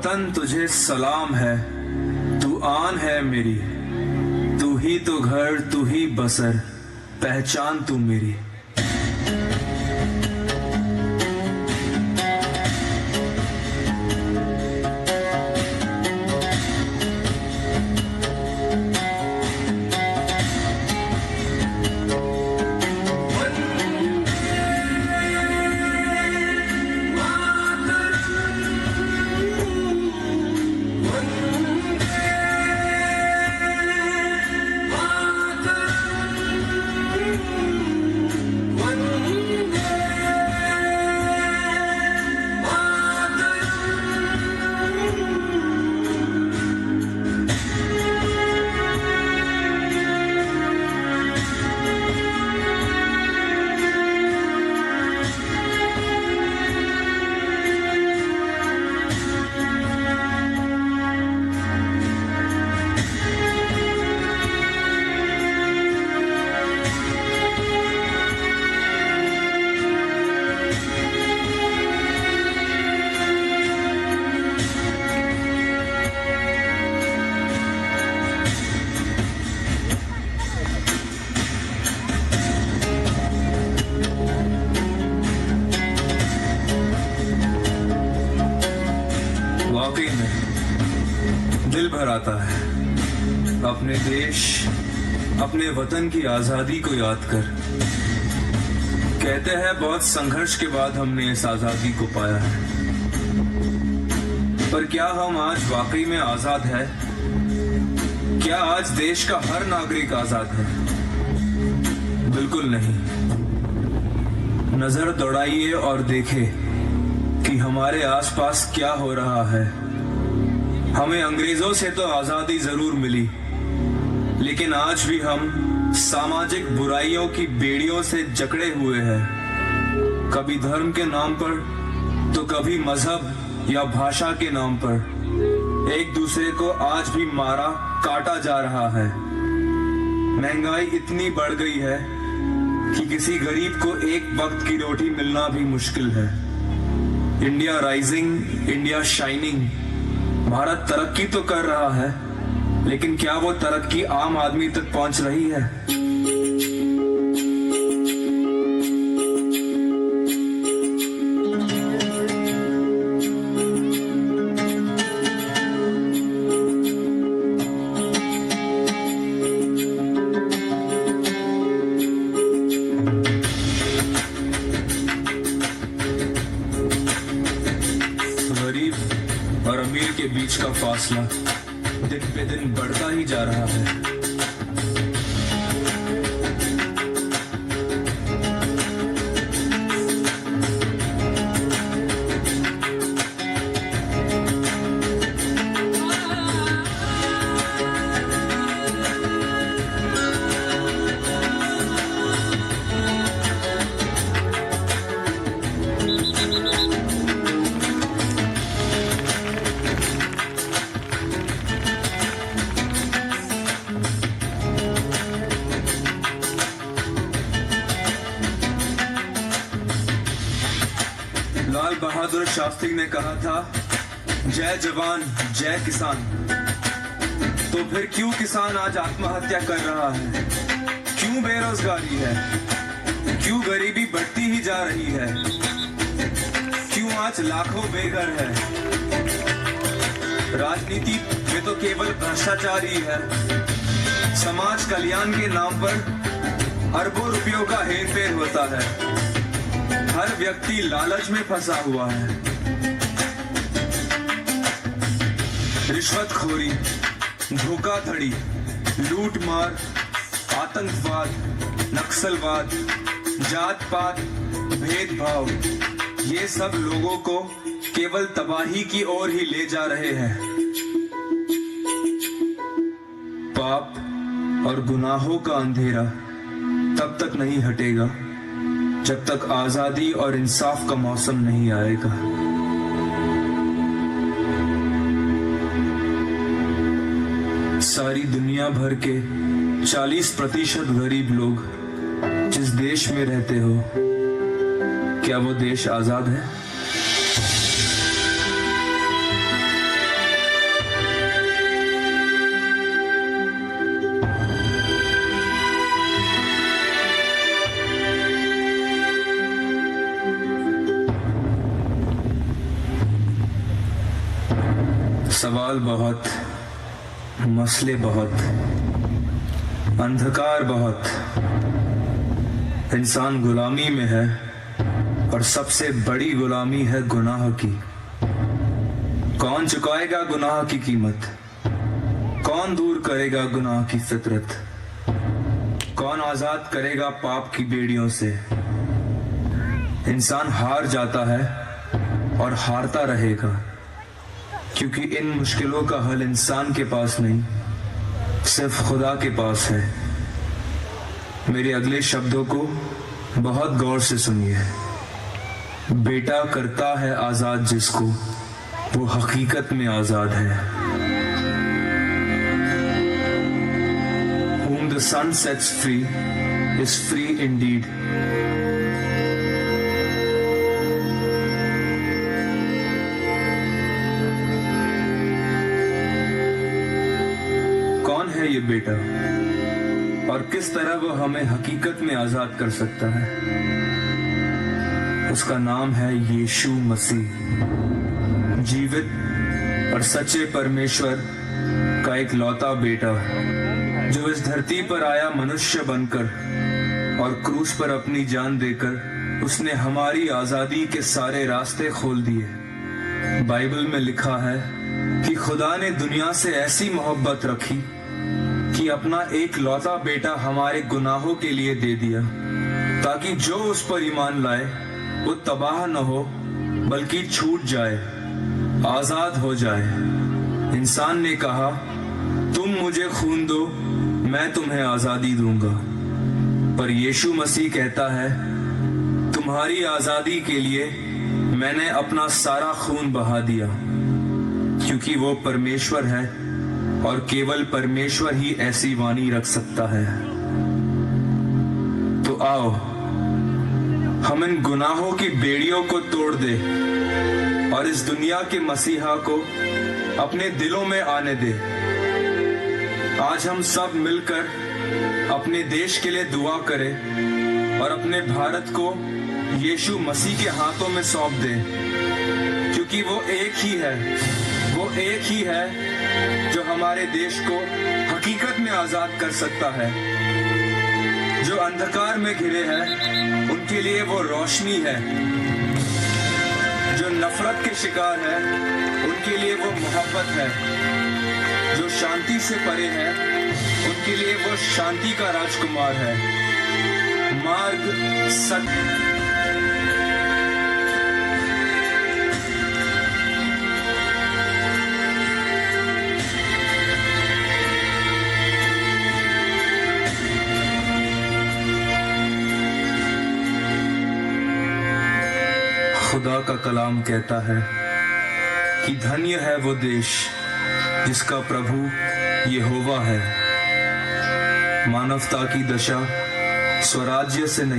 वतन तुझे सलाम है, तू आन है मेरी, तू ही तो घर, तू ही बसर, पहचान तू मेरी। वाकई में दिल भर आता है अपने देश, अपने वतन की आजादी को याद कर। कहते हैं बहुत संघर्ष के बाद हमने इस आजादी को पाया है, पर क्या हम आज वाकई में आजाद है? क्या आज देश का हर नागरिक आजाद है? बिल्कुल नहीं। नजर दौड़ाइए और देखें कि हमारे आसपास क्या हो रहा है। हमें अंग्रेजों से तो आजादी जरूर मिली, लेकिन आज भी हम सामाजिक बुराइयों की बेड़ियों से जकड़े हुए हैं। कभी धर्म के नाम पर तो कभी मजहब या भाषा के नाम पर एक दूसरे को आज भी मारा काटा जा रहा है। महंगाई इतनी बढ़ गई है कि किसी गरीब को एक वक्त की रोटी मिलना भी मुश्किल है। India rising, India shining. Bharat तरक्की तो कर रहा है, लेकिन क्या वो तरक्की आम आदमी तक पहुंच रही है? और अमीर के बीच का फासला दिन पे दिन बढ़ता ही जा रहा है। लाल बहादुर शास्त्री ने कहा था, जय जवान जय किसान। तो फिर क्यों किसान आज आत्महत्या कर रहा है? क्यों बेरोजगारी है? क्यों गरीबी बढ़ती ही जा रही है? क्यों आज लाखों बेघर है? राजनीति में तो केवल भ्रष्टाचार ही है। समाज कल्याण के नाम पर अरबों रुपयों का हेरफेर होता है। हर व्यक्ति लालच में फंसा हुआ है। रिश्वतखोरी, धोखाधड़ी, लूटमार, आतंकवाद, नक्सलवाद, जात पात, भेदभाव, ये सब लोगों को केवल तबाही की ओर ही ले जा रहे हैं। पाप और गुनाहों का अंधेरा तब तक नहीं हटेगा जब तक आजादी और इंसाफ का मौसम नहीं आएगा। सारी दुनिया भर के 40% गरीब लोग जिस देश में रहते हो, क्या वो देश आजाद है? सवाल बहुत, मसले बहुत, अंधकार बहुत। इंसान गुलामी में है और सबसे बड़ी गुलामी है गुनाह की। कौन चुकाएगा गुनाह की कीमत? कौन दूर करेगा गुनाह की फितरत? कौन आजाद करेगा पाप की बेड़ियों से? इंसान हार जाता है और हारता रहेगा, क्योंकि इन मुश्किलों का हल इंसान के पास नहीं, सिर्फ खुदा के पास है। मेरे अगले शब्दों को बहुत गौर से सुनिए। बेटा करता है आजाद जिसको, वो हकीकत में आजाद है। Whom the sun sets free is free indeed. कौन है ये बेटा और किस तरह वो हमें हकीकत में आजाद कर सकता है? उसका नाम है यीशु मसीह, जीवित और सच्चे परमेश्वर का एक लौता बेटा, जो इस धरती पर आया मनुष्य बनकर और क्रूस पर अपनी जान देकर उसने हमारी आजादी के सारे रास्ते खोल दिए। बाइबल में लिखा है कि खुदा ने दुनिया से ऐसी मोहब्बत रखी कि अपना एक लौता बेटा हमारे गुनाहों के लिए दे दिया, ताकि जो उस पर ईमान लाए वो तबाह न हो बल्कि छूट जाए, आजाद हो जाए। इंसान ने कहा, तुम मुझे खून दो, मैं तुम्हें आजादी दूंगा। पर यीशु मसीह कहता है, तुम्हारी आजादी के लिए मैंने अपना सारा खून बहा दिया, क्योंकि वो परमेश्वर है और केवल परमेश्वर ही ऐसी वाणी रख सकता है। तो आओ हम इन गुनाहों की बेड़ियों को तोड़ दे और इस दुनिया के मसीहा को अपने दिलों में आने दे। आज हम सब मिलकर अपने देश के लिए दुआ करें और अपने भारत को यीशु मसीह के हाथों में सौंप दें, क्योंकि वो एक ही है जो हमारे देश को हकीकत में आजाद कर सकता है। जो अंधकार में घिरे हैं उनके लिए वो रोशनी है, जो नफरत के शिकार है उनके लिए वो मोहब्बत है, जो शांति से परे है उनके लिए वो शांति का राजकुमार है। मार्ग सत्य खुदा का कलाम कहता है कि धन्य है वो देश जिसका प्रभु यहोवा है। मानवता की दशा स्वराज्य से नहीं